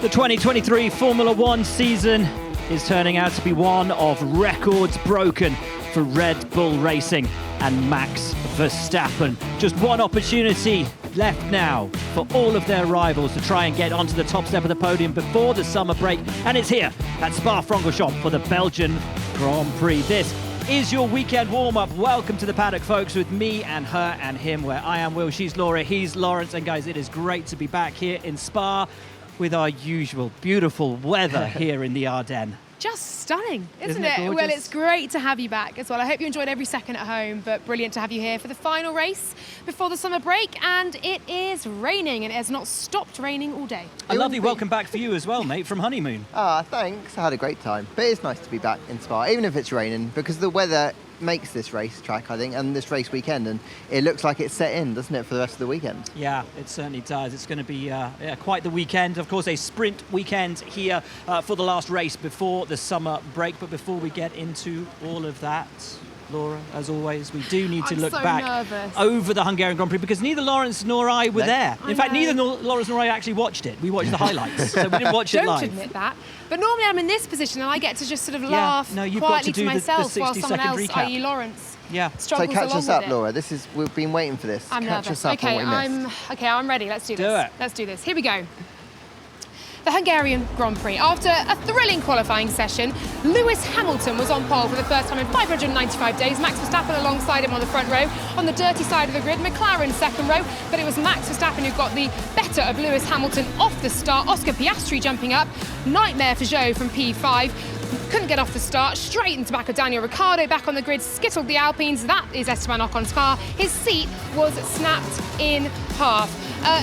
The 2023 Formula One season is turning out to be one of records broken for Red Bull Racing and Max Verstappen. Just one opportunity left now for all of their rivals to try and get onto the top step of the podium before the summer break, and it's here at Spa-Francorchamps for the Belgian Grand Prix. This is your weekend warm-up. Welcome to the paddock, folks, with me and her and him, where I am Will, she's Laura, he's Lawrence, and guys, it is great to be back here in Spa with our usual beautiful weather here in the Ardennes. Just stunning, isn't it it? gorgeous? Well, it's great to have you back as well. I hope you enjoyed every second at home, but brilliant to have you here for the final race before the summer break. And it is raining, and it has not stopped raining all day. A lovely welcome back for you as well, mate, from honeymoon. Thanks. I had a great time. But it's nice to be back in Spa, even if it's raining, because the weather makes this race track, I think, and this race weekend, and it looks like it's set in, doesn't it, for the rest of the weekend? Yeah, it certainly does. It's going to be quite the weekend. Of course, a sprint weekend here for the last race before the summer break. But before we get into all of that, Laura, as always, we do need to look back over the Hungarian Grand Prix, because neither Lawrence nor I were there. In fact, neither Lawrence nor I actually watched it. We watched the highlights, so we didn't watch it live. Don't admit that. But normally I'm in this position and I get to just sort of laugh quietly to myself while someone else, i.e. Lawrence, struggles so catch us up, with it. Laura. We've been waiting for this. I'm catch nervous. us up on what we missed. I'm ready. Let's do this. Do it. Let's do this. Here we go. The Hungarian Grand Prix. After a thrilling qualifying session, Lewis Hamilton was on pole for the first time in 595 days. Max Verstappen alongside him on the front row. On the dirty side of the grid, McLaren second row, but it was Max Verstappen who got the better of Lewis Hamilton off the start. Oscar Piastri jumping up. Nightmare for Zhou from P5. Couldn't get off the start, straight into the back of Daniel Ricciardo, back on the grid, skittled the Alpines. That is Esteban Ocon's car. His seat was snapped in half.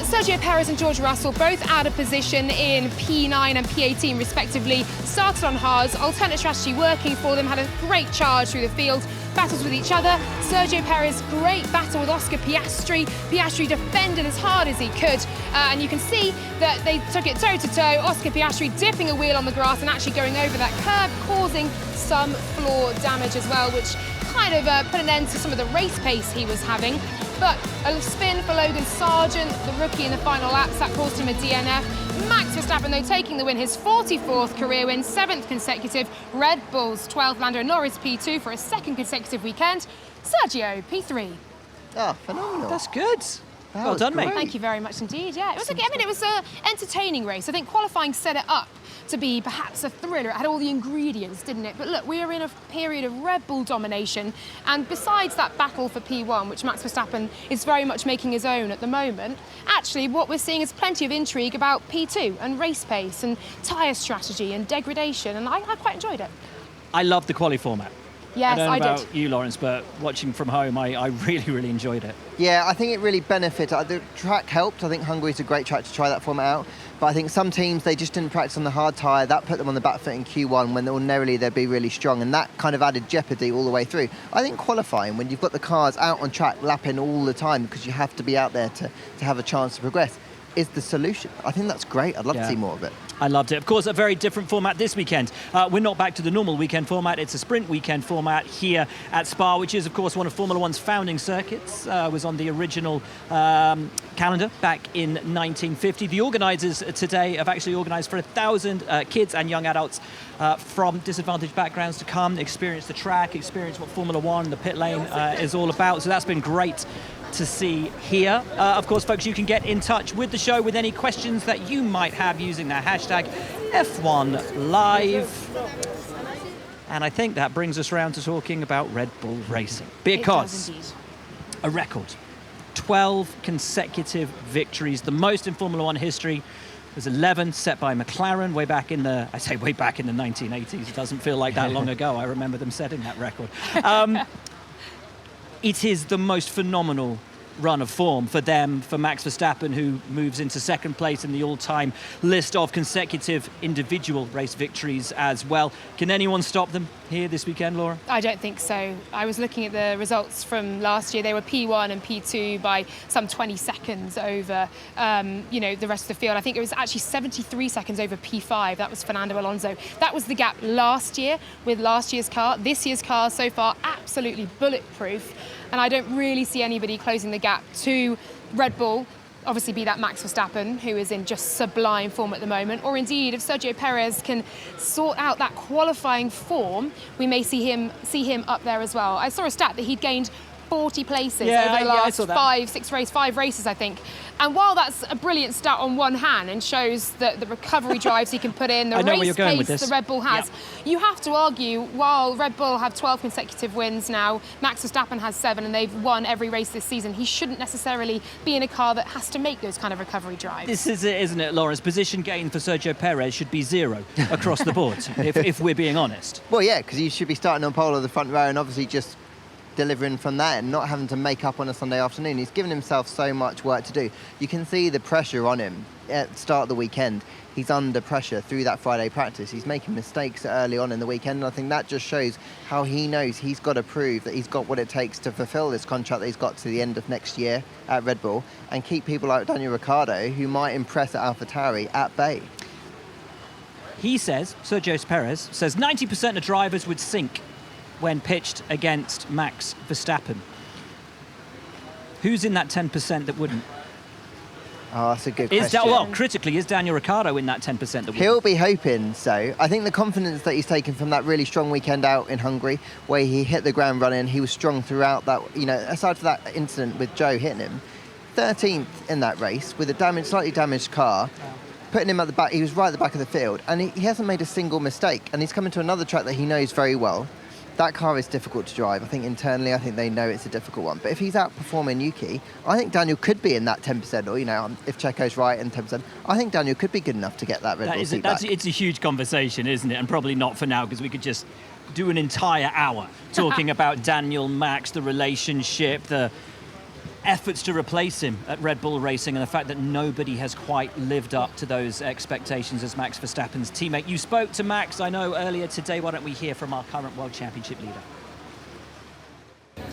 Sergio Perez and George Russell both out of position in P9 and P18 respectively. Started on hards, alternate strategy working for them, had a great charge through the field, battles with each other. Sergio Perez, great battle with Oscar Piastri. Piastri defended as hard as he could, and you can see that they took it toe-to-toe. Oscar Piastri dipping a wheel on the grass and actually going over that curb, causing some floor damage as well, which kind of put an end to some of the race pace he was having. But a spin for Logan Sargent, the rookie in the final laps, that caused him a DNF. Max Verstappen, though, taking the win, his 44th career win, 7th consecutive. Red Bull's 12th, Lando Norris P2 for a second consecutive weekend. Sergio P3. Phenomenal. That's good. Well done, mate. Thank you very much indeed. Yeah, it was it was an entertaining race. I think qualifying set it up to be perhaps a thriller. It had all the ingredients, didn't it? But look, we're in a period of Red Bull domination, and besides that battle for P1, which Max Verstappen is very much making his own at the moment, actually what we're seeing is plenty of intrigue about P2 and race pace and tyre strategy and degradation, and I quite enjoyed it. I love the quali format. Yes, I don't know I about you, Lawrence, but watching from home, I really, really enjoyed it. Yeah, I think it really benefited. The track helped. I think Hungary's a great track to try that format out. But I think some teams, they just didn't practice on the hard tyre. That put them on the back foot in Q1 when ordinarily they'd be really strong. And that kind of added jeopardy all the way through. I think qualifying, when you've got the cars out on track lapping all the time because you have to be out there to have a chance to progress, is the solution. I think that's great. I'd love to see more of it. I loved it. Of course, a very different format this weekend. We're not back to the normal weekend format. It's a sprint weekend format here at Spa, which is, of course, one of Formula One's founding circuits. Was on the original calendar back in 1950. The organisers today have actually organised for 1,000 kids and young adults from disadvantaged backgrounds to come, experience the track, experience what Formula One, the pit lane is all about. So that's been great to see here. Of course, folks, you can get in touch with the show with any questions that you might have using the hashtag F1Live. And I think that brings us around to talking about Red Bull Racing, because a record, 12 consecutive victories, the most in Formula One history. There's 11 set by McLaren way back in the 1980s. It doesn't feel like that long ago. I remember them setting that record. It is the most phenomenal run of form for them, for Max Verstappen, who moves into second place in the all-time list of consecutive individual race victories as well. Can anyone stop them here this weekend, Laura? I don't think so. I was looking at the results from last year. They were P1 and P2 by some 20 seconds over, the rest of the field. I think it was actually 73 seconds over P5. That was Fernando Alonso. That was the gap last year with last year's car. This year's car so far absolutely bulletproof, and I don't really see anybody closing the gap to Red Bull obviously be that Max Verstappen, who is in just sublime form at the moment, or indeed if Sergio Perez can sort out that qualifying form, we may see him up there as well. I saw a stat that he'd gained 40 places over the last 5 races, I think. And while that's a brilliant stat on one hand and shows that the recovery drives he can put in, the race pace the Red Bull has, you have to argue, while Red Bull have 12 consecutive wins now, Max Verstappen has 7 and they've won every race this season, he shouldn't necessarily be in a car that has to make those kind of recovery drives. This is it, isn't it, Lawrence? Position gain for Sergio Perez should be 0 across the board, if we're being honest. Well, yeah, because you should be starting on pole of the front row and obviously just delivering from that and not having to make up on a Sunday afternoon. He's given himself so much work to do. You can see the pressure on him at the start of the weekend. He's under pressure through that Friday practice. He's making mistakes early on in the weekend, and I think that just shows how he knows he's got to prove that he's got what it takes to fulfill this contract that he's got to the end of next year at Red Bull and keep people like Daniel Ricciardo, who might impress at AlphaTauri, at bay. He says, Sergio Perez says 90% of drivers would sink when pitched against Max Verstappen. Who's in that 10% that wouldn't? Oh, that's a good question. Critically, is Daniel Ricciardo in that 10% that wouldn't? He'll be hoping so. I think the confidence that he's taken from that really strong weekend out in Hungary, where he hit the ground running, he was strong throughout that, aside from that incident with Joe hitting him, 13th in that race with a slightly damaged car, putting him at the back. He was right at the back of the field, and he hasn't made a single mistake, and he's coming to another track that he knows very well. That car is difficult to drive. I think internally, they know it's a difficult one. But if he's outperforming Yuki, I think Daniel could be in that 10%, or, if Checo's right and 10%, I think Daniel could be good enough to get that Red Bull seat back. It's a huge conversation, isn't it? And probably not for now, because we could just do an entire hour talking about Daniel, Max, the relationship, the efforts to replace him at Red Bull Racing, and the fact that nobody has quite lived up to those expectations as Max Verstappen's teammate. You spoke to Max, I know, earlier today. Why don't we hear from our current World Championship leader?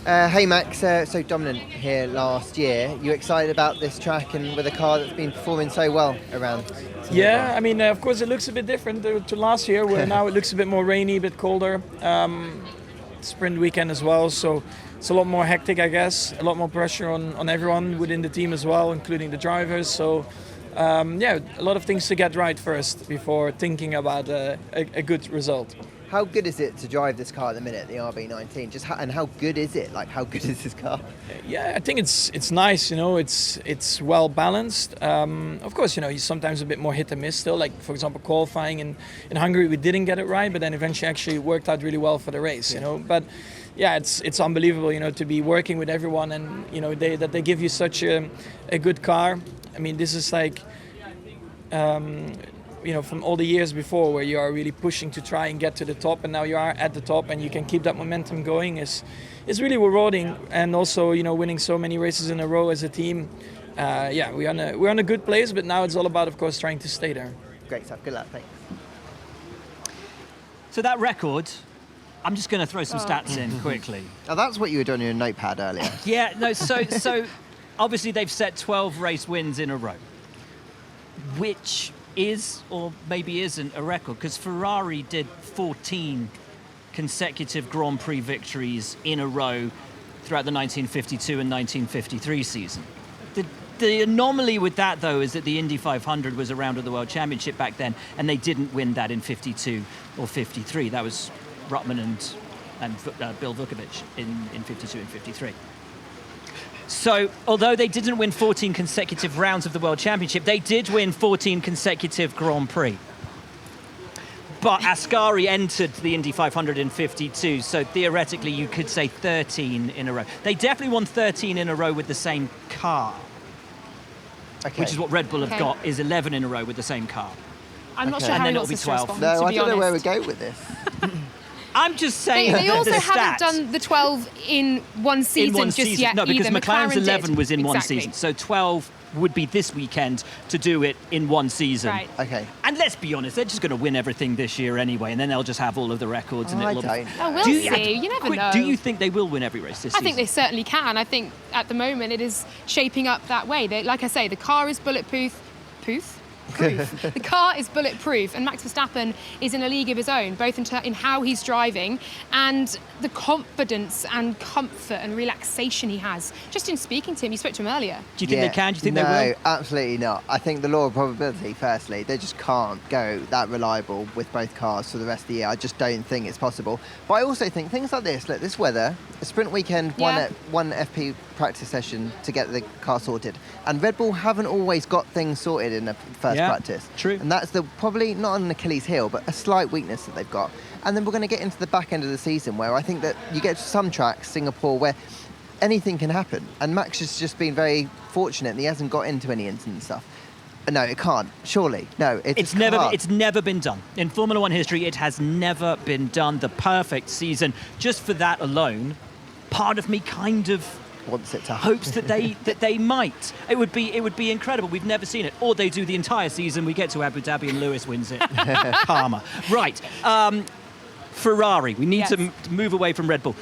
Hey Max, so dominant here last year. You excited about this track and with a car that's been performing so well around? Yeah, of course it looks a bit different to last year, where now it looks a bit more rainy, a bit colder. Sprint weekend as well, so it's a lot more hectic, I guess. A lot more pressure on everyone within the team as well, including the drivers. So, a lot of things to get right first before thinking about a good result. How good is it to drive this car at the minute, the RB19? And how good is it? How good is this car? Yeah, I think it's nice. It's well balanced. Of course, you're sometimes a bit more hit and miss still. Like for example, qualifying in Hungary, we didn't get it right, but then eventually actually worked out really well for the race. But yeah, it's unbelievable. To be working with everyone, and that they give you such a good car. This is like. From all the years before where you are really pushing to try and get to the top, and now you are at the top and you can keep that momentum going is really rewarding. And also, winning so many races in a row as a team, we're on a good place, but now it's all about, of course, trying to stay there. Great stuff. Good luck. Thanks. So that record, I'm just going to throw some stats in quickly. Oh, that's what you were doing in your notepad earlier. Yeah, no, so obviously they've set 12 race wins in a row, which is or maybe isn't a record, because Ferrari did 14 consecutive Grand Prix victories in a row throughout the 1952 and 1953 season. The anomaly with that, though, is that the Indy 500 was around at the World Championship back then, and they didn't win that in 52 or 53. That was Ruttman and Bill Vukovic in 52 and 53. So, although they didn't win 14 consecutive rounds of the World Championship, they did win 14 consecutive Grand Prix. But Ascari entered the Indy 500 in 52, so theoretically you could say 13 in a row. They definitely won 13 in a row with the same car, which is what Red Bull have got, is 11 in a row with the same car. I'm not sure how else to respond, No, to I be don't know where we honest. go with this. I'm just saying They also the haven't stats. done the 12 in one season just yet. No, because either. McLaren's McLaren 11 did. was in one Exactly. season. So 12 would be this weekend to do it in one season. Right. Okay. And let's be honest, they're just going to win everything this year anyway, and then they'll just have all of the records. And I it'll don't. Oh, we'll Do see. You never know. Do you think they will win every race this I season? think they certainly can. I think at the moment it is shaping up that way. Like I say, the car is bulletproof. bulletproof. The car is bulletproof, and Max Verstappen is in a league of his own, both in how he's driving and the confidence and comfort and relaxation he has. Just in speaking to him, you spoke to him earlier. Do you think they can? Do you think no, they will? No, absolutely not. I think the law of probability, firstly, they just can't go that reliable with both cars for the rest of the year. I just don't think it's possible. But I also think things like this, look, this weather, a sprint weekend, one FP practice session to get the car sorted. And Red Bull haven't always got things sorted in the first practice. True. And that's probably not an Achilles heel, but a slight weakness that they've got. And then we're going to get into the back end of the season where I think that you get to some tracks, Singapore, where anything can happen. And Max has just been very fortunate and he hasn't got into any incident stuff. No, it can't. Surely. No, it's never been done. In Formula One history, it has never been done. The perfect season. Just for that alone, part of me kind of wants it to hopes that they might. It would be incredible. We've never seen it. Or they do the entire season, we get to Abu Dhabi and Lewis wins it. Karma. Right. Ferrari. We need to move away from Red Bull.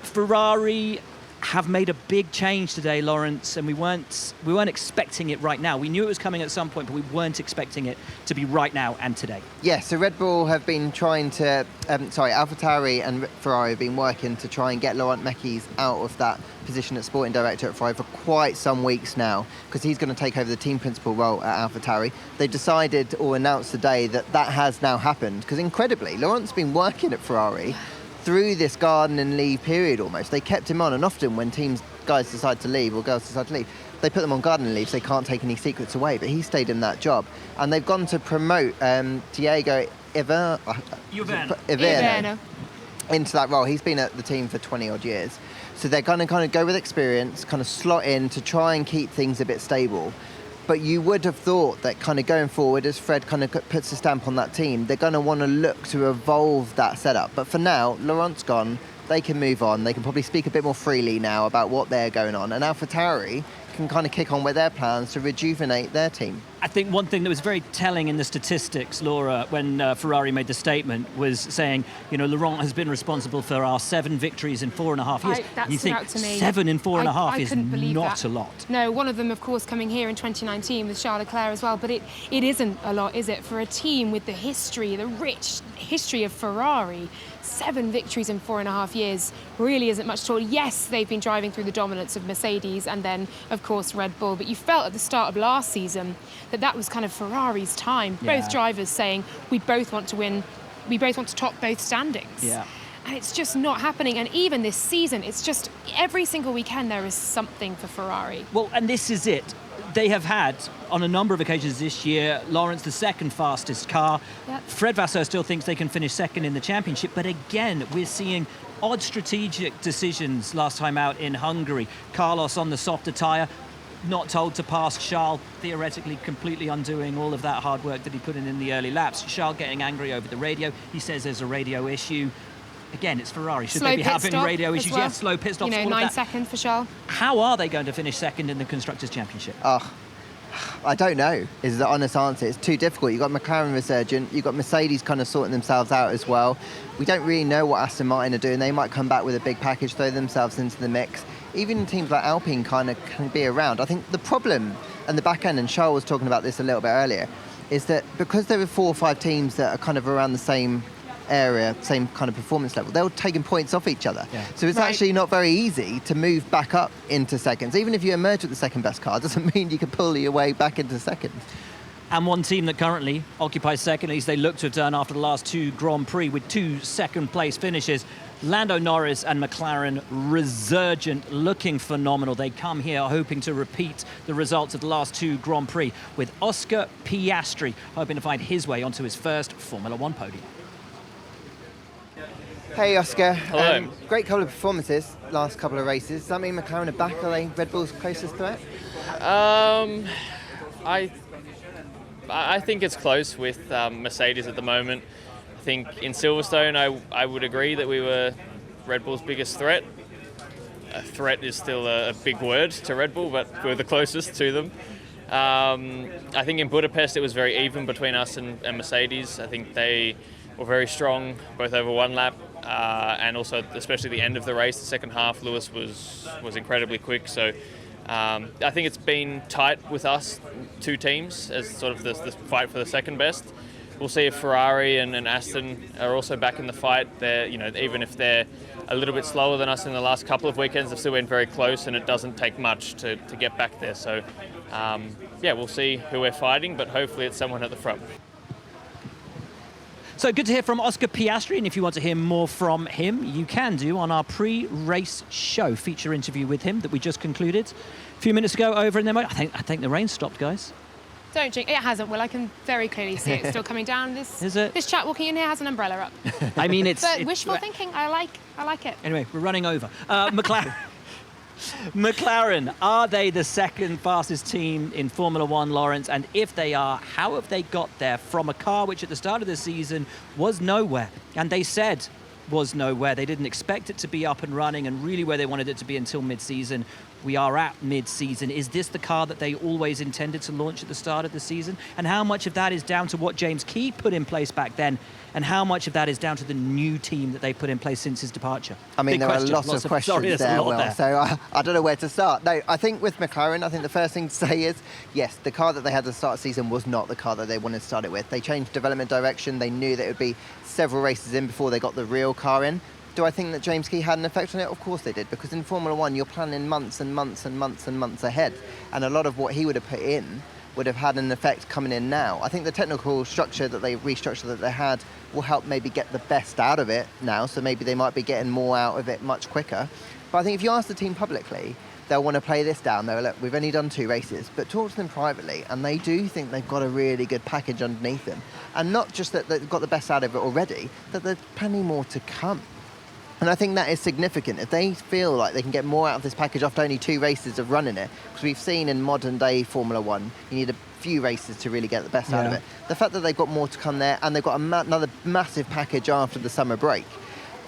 Ferrari have made a big change today, Lawrence, and we weren't expecting it right now. We knew it was coming at some point, but we weren't expecting it to be right now and today. Yeah, so Red Bull have been trying to, AlphaTauri and Ferrari have been working to try and get Laurent Mekies out of that position as sporting director at Ferrari for quite some weeks now, because he's going to take over the team principal role at AlphaTauri. They decided or announced today that has now happened, because incredibly, Laurent's been working at Ferrari through this garden and leave period almost. They kept him on, and often when guys decide to leave or girls decide to leave, they put them on garden leave so they can't take any secrets away, but he stayed in that job. And they've gone to promote Diego Iverno into that role. He's been at the team for 20 odd years. So they're going to kind of go with experience, kind of slot in to try and keep things a bit stable. But you would have thought that kind of going forward, as Fred kind of puts a stamp on that team, they're going to want to look to evolve that setup. But for now, Laurent's gone. They can move on. They can probably speak a bit more freely now about what they're going on. And AlphaTauri can kind of kick on with their plans to rejuvenate their team. I think one thing that was very telling in the statistics, Laura, when Ferrari made the statement, was saying, Laurent has been responsible for our 7 victories in 4.5 years. You think to me. 7 in 4.5 is not a lot. No, one of them, of course, coming here in 2019 with Charles Leclerc as well. But it isn't a lot, is it, for a team with the rich history of Ferrari? 7 victories in 4.5 years really isn't much at all. Yes, they've been driving through the dominance of Mercedes and then, of course, Red Bull. But you felt at the start of last season that was kind of Ferrari's time. Yeah. Both drivers saying, we both want to win, we both want to top both standings. Yeah. And it's just not happening. And even this season, it's just every single weekend there is something for Ferrari. Well, and this is it. They have had, on a number of occasions this year, Lawrence the second fastest car. Yep. Fred Vasseur still thinks they can finish second in the championship. But again, we're seeing odd strategic decisions last time out in Hungary. Carlos on the softer tyre, not told to pass Charles, theoretically completely undoing all of that hard work that he put in the early laps. Charles getting angry over the radio. He says there's a radio issue. Again, it's Ferrari. Should they be having radio issues? Well. Yes, slow pit stops. 9 seconds for Charles. How are they going to finish second in the Constructors' Championship? I don't know, is the honest answer. It's too difficult. You've got McLaren resurgent, you've got Mercedes kind of sorting themselves out as well. We don't really know what Aston Martin are doing. They might come back with a big package, throw themselves into the mix. Even teams like Alpine kind of can be around. I think the problem and the back end, and Charles was talking about this a little bit earlier, is that because there are 4 or 5 teams that are kind of around the same area, same kind of performance level, they're taking points off each other. Yeah. So it's actually not very easy to move back up into seconds. Even if you emerge with the second best car, doesn't mean you can pull your way back into second. And one team that currently occupies second, at least they look to have done after the last 2 Grand Prix with 2 second place finishes. Lando Norris and McLaren resurgent, looking phenomenal. They come here hoping to repeat the results of the last 2 Grand Prix, with Oscar Piastri hoping to find his way onto his first Formula One podium. Hey Oscar. Hello. Great couple of performances, last couple of races. Does that mean McLaren are back? Are they Red Bull's closest threat? I think it's close with Mercedes at the moment. I think in Silverstone, I would agree that we were Red Bull's biggest threat. A threat is still a big word to Red Bull, but we're the closest to them. I think in Budapest it was very even between us and Mercedes. I think they were very strong, both over one lap, and also especially the end of the race, the second half, Lewis was incredibly quick. So I think it's been tight with us two teams as sort of this fight for the second best. We'll see if Ferrari and Aston are also back in the fight. They're, even if they're a little bit slower than us in the last couple of weekends, they've still been very close, and it doesn't take much to get back there. So, we'll see who we're fighting, but hopefully it's someone at the front. So good to hear from Oscar Piastri, and if you want to hear more from him, you can do on our pre-race show feature interview with him that we just concluded a few minutes ago over in the I think the rain stopped, guys. Don't drink. It hasn't. Well, I can very clearly see it still coming down. This chap walking in here has an umbrella up. I mean, it's wishful thinking. I like it. Anyway, we're running over. McLaren, are they the second fastest team in Formula One, Lawrence? And if they are, how have they got there from a car which at the start of the season was nowhere? And they said was nowhere. They didn't expect it to be up and running and really where they wanted it to be until mid-season. We are at mid-season. Is this the car that they always intended to launch at the start of the season? And how much of that is down to what James Key put in place back then? And how much of that is down to the new team that they put in place since his departure? I mean, there are lots of questions there, Will. So I don't know where to start. No, I think with McLaren, I think the first thing to say is, yes, the car that they had at the start of the season was not the car that they wanted to start it with. They changed development direction. They knew that it would be several races in before they got the real car in. Do I think that James Key had an effect on it? Of course they did, because in Formula One, you're planning months and months and months and months ahead. And a lot of what he would have put in would have had an effect coming in now. I think the technical structure that they restructured that they had will help maybe get the best out of it now, so maybe they might be getting more out of it much quicker. But I think if you ask the team publicly, they'll want to play this down. They'll look, we've only done 2 races, but talk to them privately, and they do think they've got a really good package underneath them. And not just that they've got the best out of it already, that there's plenty more to come. And I think that is significant. If they feel like they can get more out of this package after only 2 races of running it, because we've seen in modern day Formula One, you need a few races to really get the best out of it. The fact that they've got more to come there, and they've got another massive package after the summer break,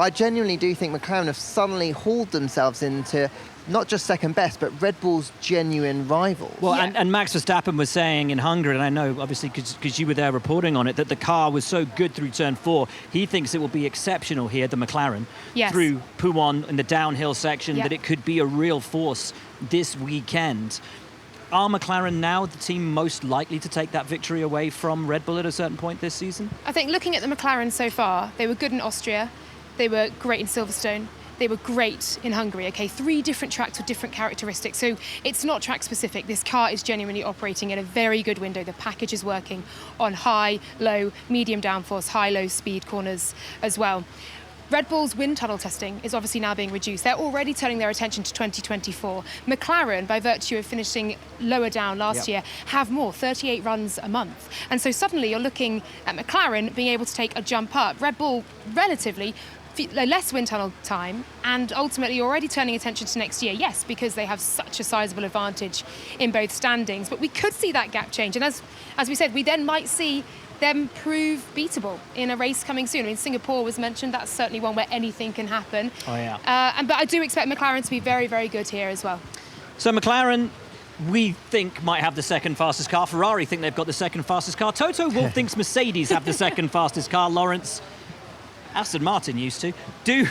I genuinely do think McLaren have suddenly hauled themselves into not just second best, but Red Bull's genuine rival. Well, and Max Verstappen was saying in Hungary, and I know obviously because you were there reporting on it, that the car was so good through turn 4. He thinks it will be exceptional here, the McLaren, through Pouhon in the downhill section, that it could be a real force this weekend. Are McLaren now the team most likely to take that victory away from Red Bull at a certain point this season? I think looking at the McLaren so far, they were good in Austria, they were great in Silverstone, they were great in Hungary. Okay, 3 different tracks with different characteristics. So it's not track specific. This car is genuinely operating in a very good window. The package is working on high, low, medium downforce, high, low speed corners as well. Red Bull's wind tunnel testing is obviously now being reduced. They're already turning their attention to 2024. McLaren, by virtue of finishing lower down last year, have more, 38 runs a month. And so suddenly you're looking at McLaren being able to take a jump up. Red Bull, relatively, less wind tunnel time, and ultimately you're already turning attention to next year, yes, because they have such a sizable advantage in both standings. But we could see that gap change. And as we said, we then might see them prove beatable in a race coming soon. I mean, Singapore was mentioned. That's certainly one where anything can happen. Oh, yeah. But I do expect McLaren to be very, very good here as well. So McLaren, we think, might have the second fastest car. Ferrari think they've got the second fastest car. Toto Wolff thinks Mercedes have the second fastest car. Lawrence, Aston Martin used to. Do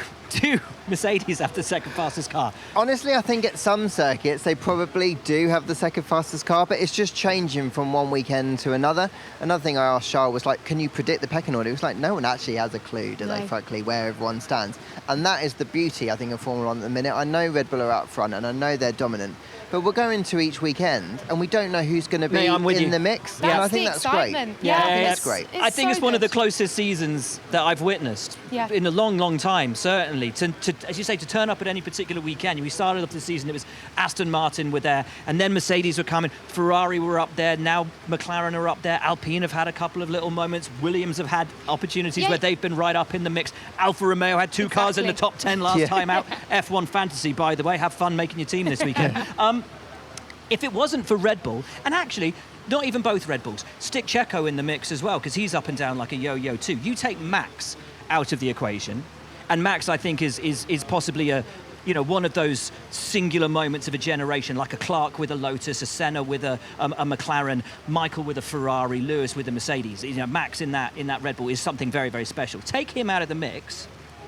Mercedes have the second fastest car? Honestly, I think at some circuits they probably do have the second fastest car, but it's just changing from one weekend to another. Another thing I asked Charles was like, can you predict the pecking order? It was like, no one actually has a clue, do they, frankly, where everyone stands. And that is the beauty, I think, of Formula One at the minute. I know Red Bull are out front and I know they're dominant, but we're going to each weekend and we don't know who's going to be in the mix. And I think that's great. That's great. I think it's one of the closest seasons that I've witnessed in a long, long time, certainly. To, as you say, to turn up at any particular weekend. We started off the season, it was Aston Martin were there, and then Mercedes were coming, Ferrari were up there, now McLaren are up there, Alpine have had a couple of little moments, Williams have had opportunities where they've been right up in the mix, Alfa Romeo had 2 cars in the top 10 last time out. F1 Fantasy, by the way, have fun making your team this weekend. If it wasn't for Red Bull, and actually, not even both Red Bulls, stick Checo in the mix as well, because he's up and down like a yo-yo too. You take Max out of the equation, and Max, I think, is possibly one of those singular moments of a generation, like a Clark with a Lotus, a Senna with a McLaren, Michael with a Ferrari, Lewis with a Mercedes. Max in that Red Bull is something very, very special. Take him out of the mix.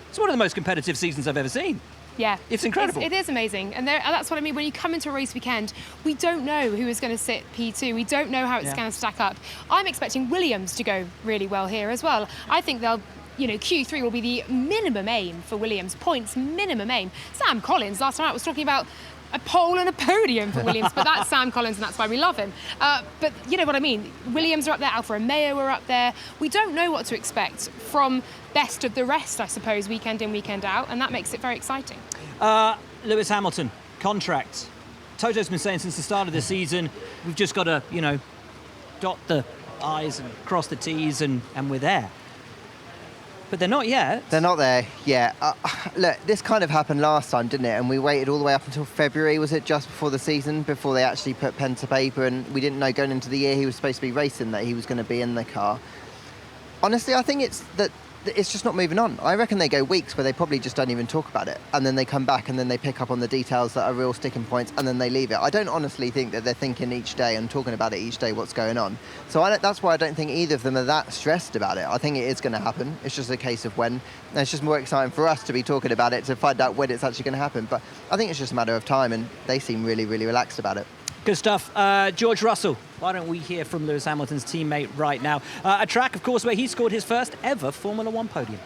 It's one of the most competitive seasons I've ever seen. Yeah, It's incredible. It is amazing, and that's what I mean. When you come into a race weekend, we don't know who is going to sit P2. We don't know how it's going to stack up. I'm expecting Williams to go really well here as well. I think they'll, Q3 will be the minimum aim for Williams. Points minimum aim. Sam Collins last time out was talking about a pole and a podium for Williams, but that's Sam Collins, and that's why we love him. But you know what I mean. Williams are up there. Alfa Romeo are up there. We don't know what to expect from best of the rest, I suppose, weekend in, weekend out, and that makes it very exciting. Lewis Hamilton, contract. Toto's been saying since the start of the season, we've just got to, dot the I's and cross the T's and we're there. But they're not yet. They're not there yet. Look, this kind of happened last time, didn't it? And we waited all the way up until February, was it, just before the season, before they actually put pen to paper, and we didn't know going into the year he was supposed to be racing that he was going to be in the car. Honestly, I think it's just not moving on. I reckon they go weeks where they probably just don't even talk about it, and then they come back and then they pick up on the details that are real sticking points, and then they leave it. I don't honestly think that they're thinking each day and talking about it each day what's going on. So that's why I don't think either of them are that stressed about it. I think it is going to happen. It's just a case of when. And it's just more exciting for us to be talking about it, to find out when it's actually going to happen. But I think it's just a matter of time, and they seem really, really relaxed about it. Good stuff. George Russell, why don't we hear from Lewis Hamilton's teammate right now? A track, of course, where he scored his first ever Formula One podium.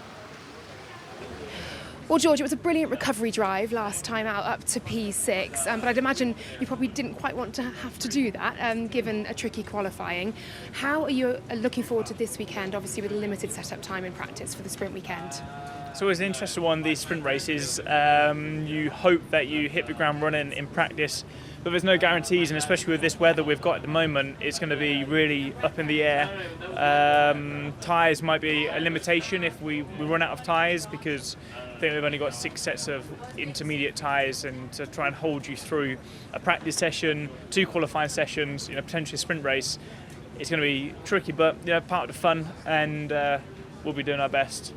Well, George, it was a brilliant recovery drive last time out up to P6, but I'd imagine you probably didn't quite want to have to do that, given a tricky qualifying. How are you looking forward to this weekend, obviously with limited setup time in practice for the sprint weekend? It's always an interesting one, these sprint races. You hope that you hit the ground running in practice, but there's no guarantees, and especially with this weather we've got at the moment, it's going to be really up in the air. Tyres might be a limitation if we run out of tyres, because I think we've only got 6 sets of intermediate tyres, and to try and hold you through a practice session, 2 qualifying sessions, potentially a sprint race, it's going to be tricky, but part of the fun, and we'll be doing our best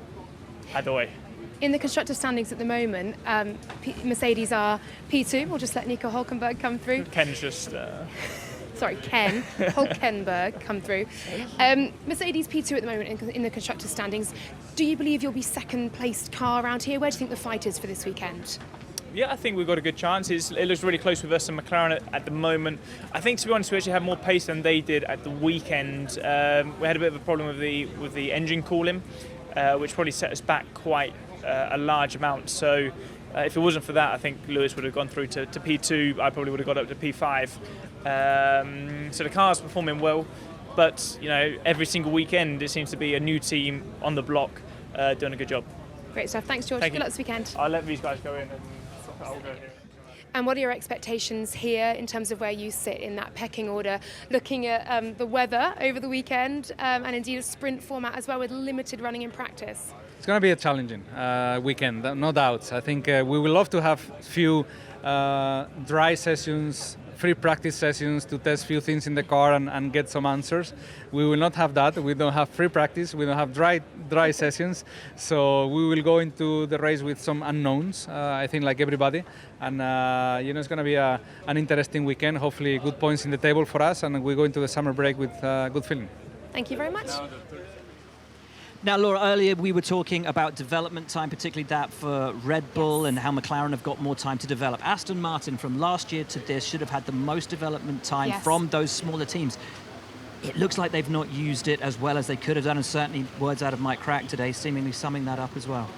either way. In the constructor standings at the moment, Mercedes are P2. We'll just let Nico Hülkenberg come through. Ken's just... Ken Hülkenberg come through. Mercedes P2 at the moment in the constructor standings. Do you believe you'll be second placed car around here? Where do you think the fight is for this weekend? Yeah, I think we've got a good chance. It looks really close with us and McLaren at the moment. I think, to be honest, we actually have more pace than they did at the weekend. We had a bit of a problem with the engine cooling, which probably set us back quite a large amount. So if it wasn't for that, I think Lewis would have gone through to P2. I probably would have got up to P5. So the car's performing well, but every single weekend it seems to be a new team on the block doing a good job. Great stuff. Thanks, George. Good luck this weekend. I'll let these guys go in, and I'll go here. And what are your expectations here in terms of where you sit in that pecking order, looking at the weather over the weekend and indeed a sprint format as well with limited running in practice? It's going to be a challenging weekend, no doubt. I think we will love to have few dry sessions, free practice sessions to test few things in the car and get some answers. We will not have that. We don't have free practice. We don't have dry sessions. So we will go into the race with some unknowns, I think, like everybody. And it's going to be an interesting weekend. Hopefully good points in the table for us, and we go into the summer break with good feeling. Thank you very much. Now, Laura, earlier we were talking about development time, particularly that for Red Bull, and how McLaren have got more time to develop. Aston Martin, from last year to this, should have had the most development time from those smaller teams. It looks like they've not used it as well as they could have done, and certainly words out of Mike Crack today seemingly summing that up as well.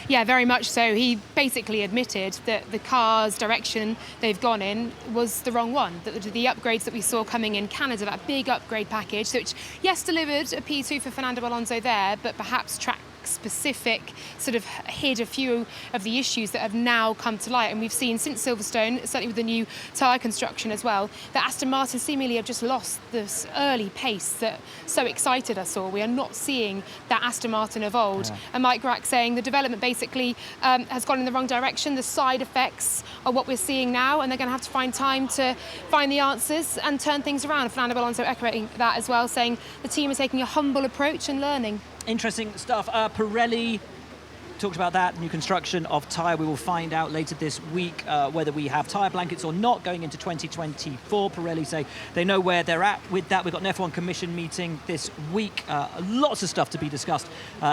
Yeah, very much so. He basically admitted that the car's direction they've gone in was the wrong one. That the upgrades that we saw coming in Canada, that big upgrade package, which, yes, delivered a P2 for Fernando Alonso there, but perhaps track-specific sort of hid a few of the issues that have now come to light. And we've seen since Silverstone, certainly with the new tyre construction as well, that Aston Martin seemingly have just lost this early pace that so excited us all. We are not seeing that Aston Martin of old. Yeah. And Mike Rack saying the development basically has gone in the wrong direction. The side effects are what we're seeing now, and they're going to have to find time to find the answers and turn things around. Fernando Alonso echoing that as well, saying the team is taking a humble approach and learning. Interesting stuff. Pirelli talked about that, new construction of tyre. We will find out later this week whether we have tyre blankets or not going into 2024. Pirelli say they know where they're at with that. We've got an F1 Commission meeting this week. Lots of stuff to be discussed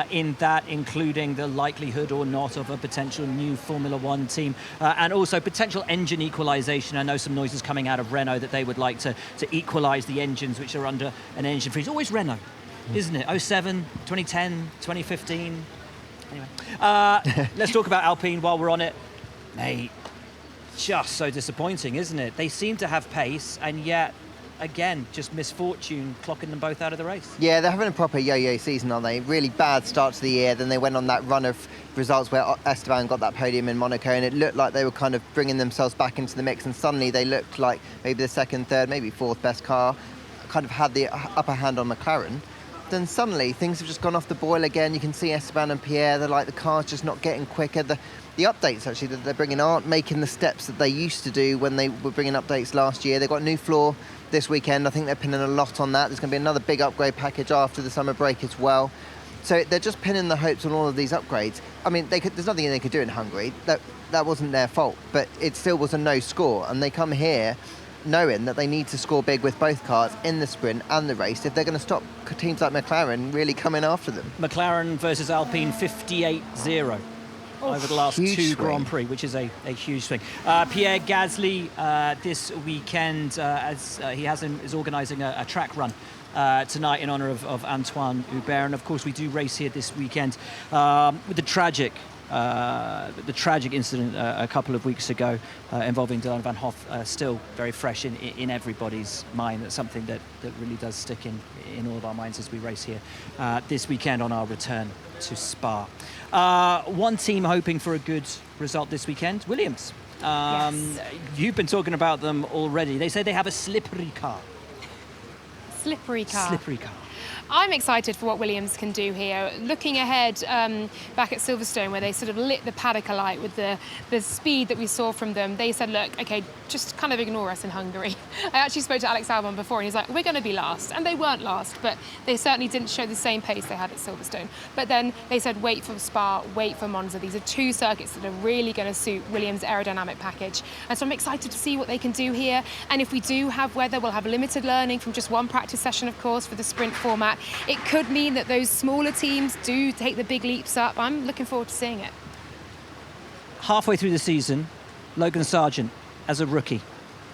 in that, including the likelihood or not of a potential new Formula One team and also potential engine equalisation. I know some noises coming out of Renault that they would like to equalise the engines which are under an engine freeze. Always Renault, isn't it? 07, 2010, 2015. Anyway, let's talk about Alpine while we're on it. Mate, just so disappointing, isn't it? They seem to have pace, and yet, again, just misfortune clocking them both out of the race. Yeah, they're having a proper yo-yo season, aren't they? Really bad start to the year. Then they went on that run of results where Esteban got that podium in Monaco, and it looked like they were kind of bringing themselves back into the mix, and suddenly they looked like maybe the second, third, maybe fourth best car, kind of had the upper hand on McLaren. Then suddenly things have just gone off the boil again. You can see Esteban and Pierre, they're like the car's just not getting quicker. The updates actually that they're bringing aren't making the steps that they used to do when they were bringing updates last year. They've got a new floor this weekend. I think they're pinning a lot on that. There's going to be another big upgrade package after the summer break as well. So they're just pinning the hopes on all of these upgrades. I mean, there's nothing they could do in Hungary. That wasn't their fault, but it still was a no score. And they come here knowing that they need to score big with both cars in the sprint and the race if they're going to stop teams like McLaren really coming after them. McLaren versus Alpine 58-0 over the last two Grand Prix, which is a huge swing. Pierre Gasly this weekend, as he is organising a track run tonight in honour of Antoine Hubert. And of course we do race here this weekend with the tragic incident a couple of weeks ago involving Dylan van Hoff, still very fresh in everybody's mind. That's something that really does stick in all of our minds as we race here this weekend on our return to Spa. One team hoping for a good result this weekend, Williams. Yes. You've been talking about them already. They say they have a slippery car. Slippery car. Slippery car. I'm excited for what Williams can do here. Looking ahead back at Silverstone, where they sort of lit the paddock alight with the speed that we saw from them, they said, look, okay, just kind of ignore us in Hungary. I actually spoke to Alex Albon before, and he's like, we're going to be last. And they weren't last, but they certainly didn't show the same pace they had at Silverstone. But then they said, wait for Spa, wait for Monza. These are two circuits that are really going to suit Williams' aerodynamic package. And so I'm excited to see what they can do here. And if we do have weather, we'll have limited learning from just one practice session, of course, for the sprint format. It could mean that those smaller teams do take the big leaps up. I'm looking forward to seeing it. Halfway through the season, Logan Sargent, as a rookie,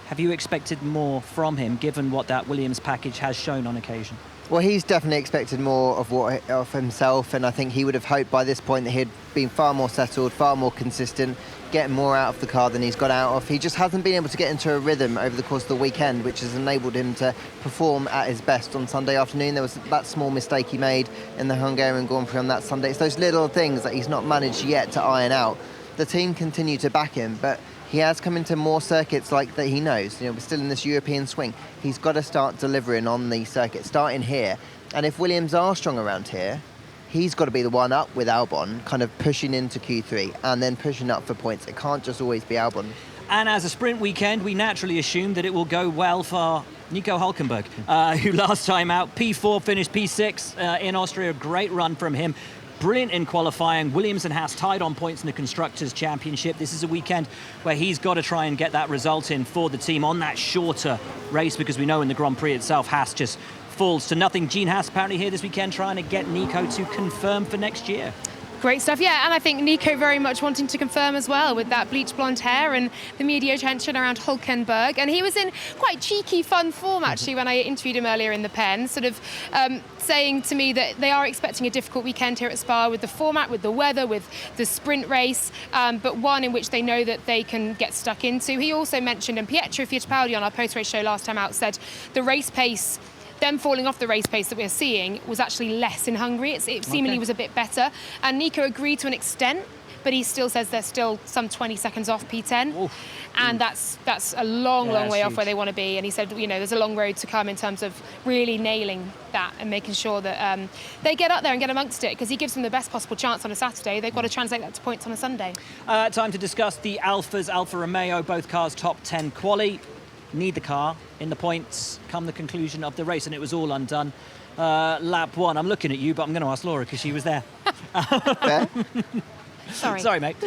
have you expected more from him, given what that Williams package has shown on occasion? Well, he's definitely expected more of himself, and I think he would have hoped by this point that he'd been far more settled, far more consistent, getting more out of the car than he's got out of. He just hasn't been able to get into a rhythm over the course of the weekend, which has enabled him to perform at his best on Sunday afternoon. There was that small mistake he made in the Hungarian Grand Prix on that Sunday. It's those little things that he's not managed yet to iron out. The team continue to back him, but he has come into more circuits like that he knows. You know, we're still in this European swing. He's got to start delivering on these circuits, starting here. And if Williams are strong around here, he's got to be the one up with Albon, kind of pushing into Q3 and then pushing up for points. It can't just always be Albon. And as a sprint weekend, we naturally assume that it will go well for Nico Hülkenberg, who last time out, P4 finished P6 in Austria. A great run from him. Brilliant in qualifying. Williams and Haas tied on points in the Constructors' Championship. This is a weekend where he's got to try and get that result in for the team on that shorter race, because we know in the Grand Prix itself, Haas just falls to nothing. Gene Haas apparently here this weekend trying to get Nico to confirm for next year. Great stuff, yeah, and I think Nico very much wanting to confirm as well with that bleach blonde hair and the media attention around Hülkenberg. And he was in quite cheeky, fun form actually when I interviewed him earlier in the pen, sort of saying to me that they are expecting a difficult weekend here at Spa with the format, with the weather, with the sprint race, but one in which they know that they can get stuck into. He also mentioned, and Pietro Fittipaldi on our post-race show last time out said, the race pace, them falling off the race pace that we're seeing was actually less in Hungary. It seemingly was a bit better. And Nico agreed to an extent, but he still says they're still some 20 seconds off P10. Oof. And that's a long way off where they want to be. And he said, you know, there's a long road to come in terms of really nailing that and making sure that they get up there and get amongst it, because he gives them the best possible chance on a Saturday. They've got to translate that to points on a Sunday. Time to discuss the Alphas. Alfa Romeo, both cars top 10 quali. Need the car in the points come the conclusion of the race, and it was all undone. Lap one. I'm looking at you, but I'm going to ask Laura because she was there. Sorry. Mate.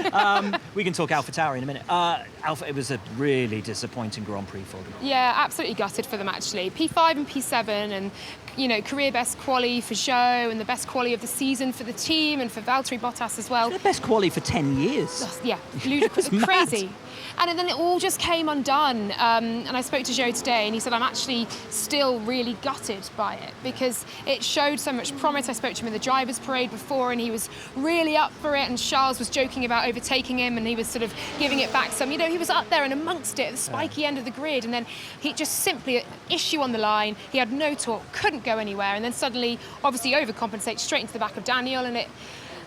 We can talk AlphaTauri in a minute. Alpha, it was a really disappointing Grand Prix for them. Yeah, absolutely gutted for them actually. P5 and P7 and, you know, career best quali for Zhou and the best quali of the season for the team and for Valtteri Bottas as well. The best quali for 10 years. Yeah, ludicrous, It's mad. crazy. And then it all just came undone. And I spoke to Zhou today and he said, I'm actually still really gutted by it because it showed so much promise. I spoke to him in the drivers' parade before and he was really up for it, and Charles was joking about overtaking him and he was sort of giving it back some. You know, he was up there and amongst it at the spiky end of the grid, and then he just simply, an issue on the line, he had no torque, couldn't go anywhere, and then suddenly obviously overcompensates straight into the back of Daniel, and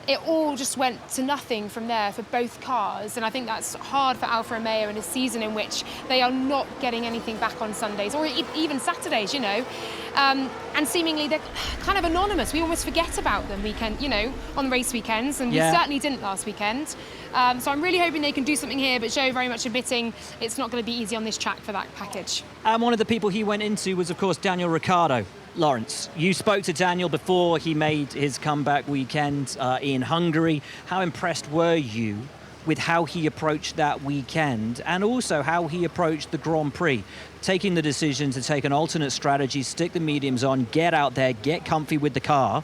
it all just went to nothing from there for both cars. And I think that's hard for Alfa Romeo in a season in which they are not getting anything back on Sundays or even Saturdays, you know. And seemingly they're kind of anonymous. We almost forget about them on race weekends, and we certainly didn't last weekend. So I'm really hoping they can do something here, but Zhou very much admitting it's not going to be easy on this track for that package. And one of the people he went into was, of course, Daniel Ricciardo. Lawrence, you spoke to Daniel before he made his comeback weekend in Hungary. How impressed were you with how he approached that weekend, and also how he approached the Grand Prix, taking the decision to take an alternate strategy, stick the mediums on, get out there, get comfy with the car,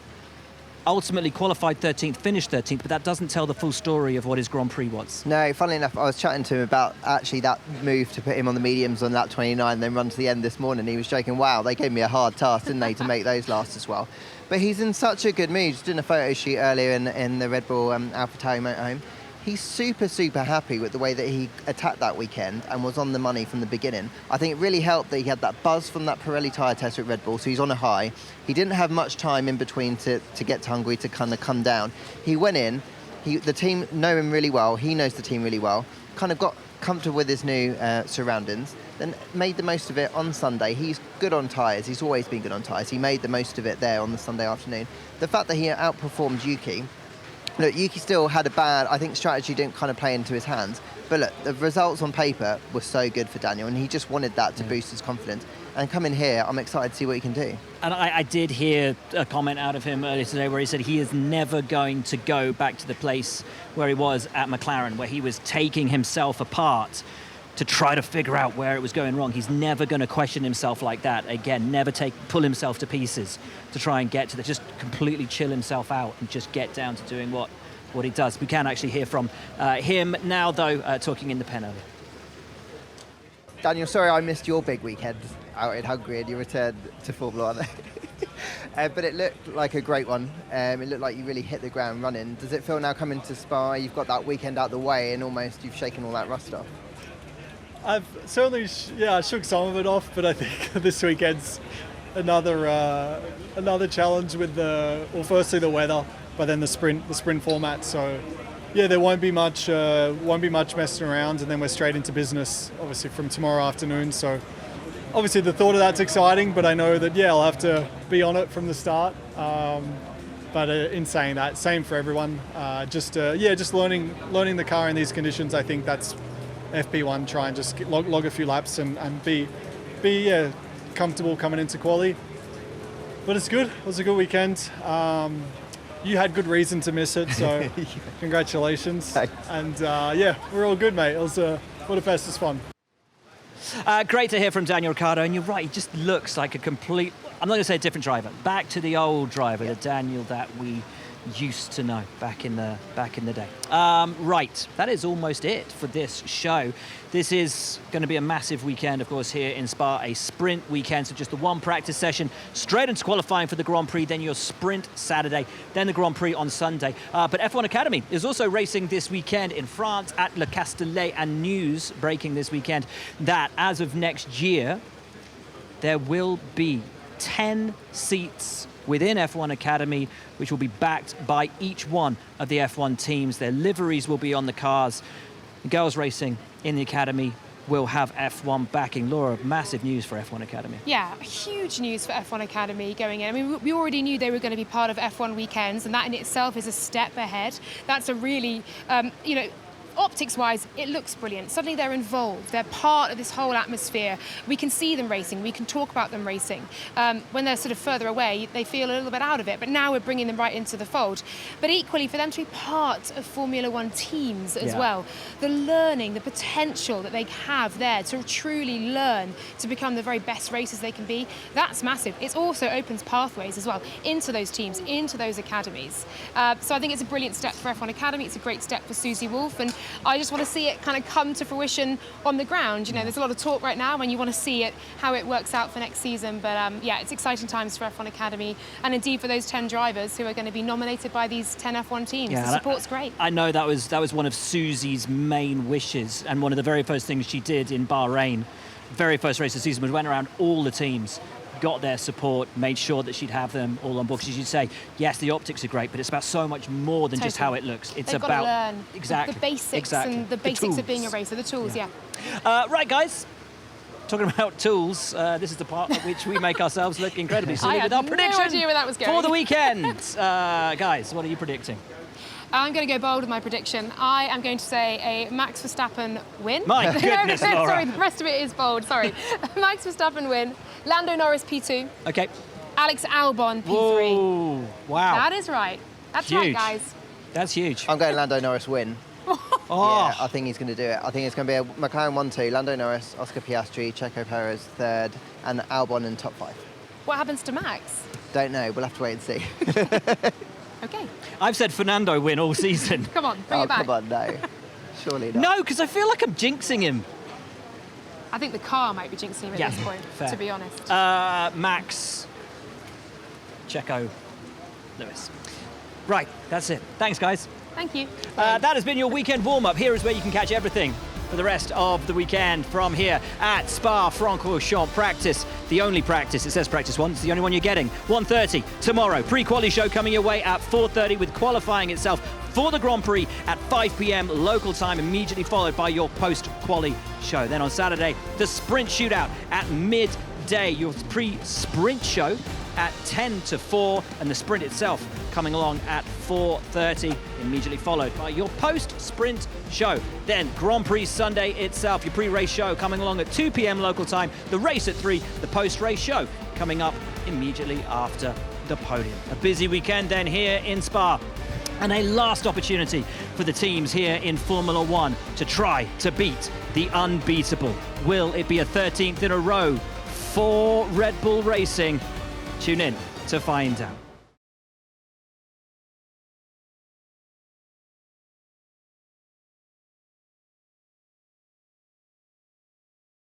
ultimately qualified 13th, finished 13th, but that doesn't tell the full story of what his Grand Prix was. No, funnily enough, I was chatting to him about actually that move to put him on the mediums on lap 29 and then run to the end this morning. He was joking, wow, they gave me a hard task, didn't they, to make those last as well. But he's in such a good mood. Just doing a photo shoot earlier in the Red Bull AlphaTauri motorhome. He's super happy with the way that he attacked that weekend and was on the money from the beginning. I think it really helped that he had that buzz from that Pirelli tyre test at Red Bull, so he's on a high. He didn't have much time in between to get to Hungary to kind of come down. He went in, the team know him really well, he knows the team really well, kind of got comfortable with his new surroundings, then made the most of it on Sunday. He's good on tyres, he's always been good on tyres. He made the most of it there on the Sunday afternoon. The fact that he outperformed Yuki, look, Yuki still had a bad, I think strategy didn't kind of play into his hands. But look, the results on paper were so good for Daniel, and he just wanted that to boost his confidence. And coming here, I'm excited to see what he can do. And I did hear a comment out of him earlier today where he said he is never going to go back to the place where he was at McLaren, where he was taking himself apart to try to figure out where it was going wrong. He's never going to question himself like that again, never pull himself to pieces to try and get to just completely chill himself out and just get down to doing what he does. We can actually hear from him now, though, talking in the pen earlier. Daniel, sorry I missed your big weekend out in Hungary and your return to Formula 1. But it looked like a great one. It looked like you really hit the ground running. Does it feel now coming to Spa, you've got that weekend out the way and almost you've shaken all that rust off? I've certainly, I shook some of it off, but I think this weekend's another challenge with firstly the weather, but then the sprint format. So, yeah, there won't be much messing around, and then we're straight into business, obviously from tomorrow afternoon. So, obviously the thought of that's exciting, but I know that I'll have to be on it from the start. But in saying that, same for everyone. Just learning the car in these conditions. I think that's FP1, try and just log a few laps and be comfortable coming into quali. But it's good. It was a good weekend. You had good reason to miss it, so congratulations. Thanks. And we're all good, mate. It was what a fest, was fun. Great to hear from Daniel Ricciardo, and you're right, he just looks like a complete, I'm not going to say a different driver, back to the old driver, the Daniel that we used to know back in the day. Right, that is almost it for this show. This is going to be a massive weekend, of course, here in Spa, a sprint weekend, so just the one practice session, straight into qualifying for the Grand Prix, then your sprint Saturday, then the Grand Prix on Sunday. But F1 Academy is also racing this weekend in France at Le Castellet, and news breaking this weekend that as of next year, there will be 10 seats within F1 Academy, which will be backed by each one of the F1 teams. Their liveries will be on the cars. The girls racing in the Academy will have F1 backing. Laura, massive news for F1 Academy. Yeah, huge news for F1 Academy going in. I mean, we already knew they were going to be part of F1 weekends, and that in itself is a step ahead. That's a really, Optics-wise, it looks brilliant. Suddenly they're involved. They're part of this whole atmosphere. We can see them racing. We can talk about them racing. When they're sort of further away, they feel a little bit out of it. But now we're bringing them right into the fold. But equally, for them to be part of Formula One teams as well, the learning, the potential that they have there to truly learn to become the very best racers they can be, that's massive. It also opens pathways as well into those teams, into those academies. So I think it's a brilliant step for F1 Academy. It's a great step for Susie Wolff, and I just want to see it kind of come to fruition on the ground. You know, there's a lot of talk right now, and you want to see it, how it works out for next season. But yeah, it's exciting times for F1 Academy, and indeed for those 10 drivers who are going to be nominated by these 10 F1 teams. The support's great. I know that was one of Susie's main wishes, and one of the very first things she did in Bahrain, very first race of the season, was went around all the teams, got their support, made sure that she'd have them all on board. Because as you say, yes, the optics are great, but it's about so much more than just how it looks. It's They've about got to learn exactly the basics and the basics of being a racer, the tools, Right, guys. Talking about tools, this is the part at which we make ourselves look incredibly silly with our prediction no idea where that was going. for the weekend. Guys, what are you predicting? I'm going to go bold with my prediction. I am going to say a Max Verstappen win. My goodness, Laura. Sorry, the rest of it is bold, sorry. Max Verstappen win. Lando Norris P2. Okay. Alex Albon P3. Whoa, wow. That is right. That's huge. right, guys. That's huge. I'm going Lando Norris win. Oh. Yeah, I think he's going to do it. I think it's going to be a McLaren 1-2, Lando Norris, Oscar Piastri, Checo Perez third, and Albon in top 5. What happens to Max? Don't know. We'll have to wait and see. Okay. I've said Fernando win all season. Come on, bring it back. Come on, no. Surely not. No, because I feel like I'm jinxing him. I think the car might be jinxing him at this point, fair. to be honest. Max, Checo, Lewis. Right, that's it. Thanks, guys. Thank you. That has been your weekend warm-up. Here is where you can catch everything for the rest of the weekend from here at Spa-Francorchamps. Practice, the only practice. It says practice one. It's the only one you're getting. 1:30 tomorrow. Pre-quali show coming your way at 4:30 with qualifying itself for the Grand Prix at 5 p.m. local time, immediately followed by your post-quali show. Then on Saturday, the sprint shootout at midday. Your pre-sprint show at 10 to 4, and the sprint itself coming along at 4:30, immediately followed by your post-sprint show. Then Grand Prix Sunday itself, your pre-race show coming along at 2 p.m. local time, the race at 3, the post-race show coming up immediately after the podium. A busy weekend then here in Spa, and a last opportunity for the teams here in Formula One to try to beat the unbeatable. Will it be a 13th in a row for Red Bull Racing? Tune in to find out.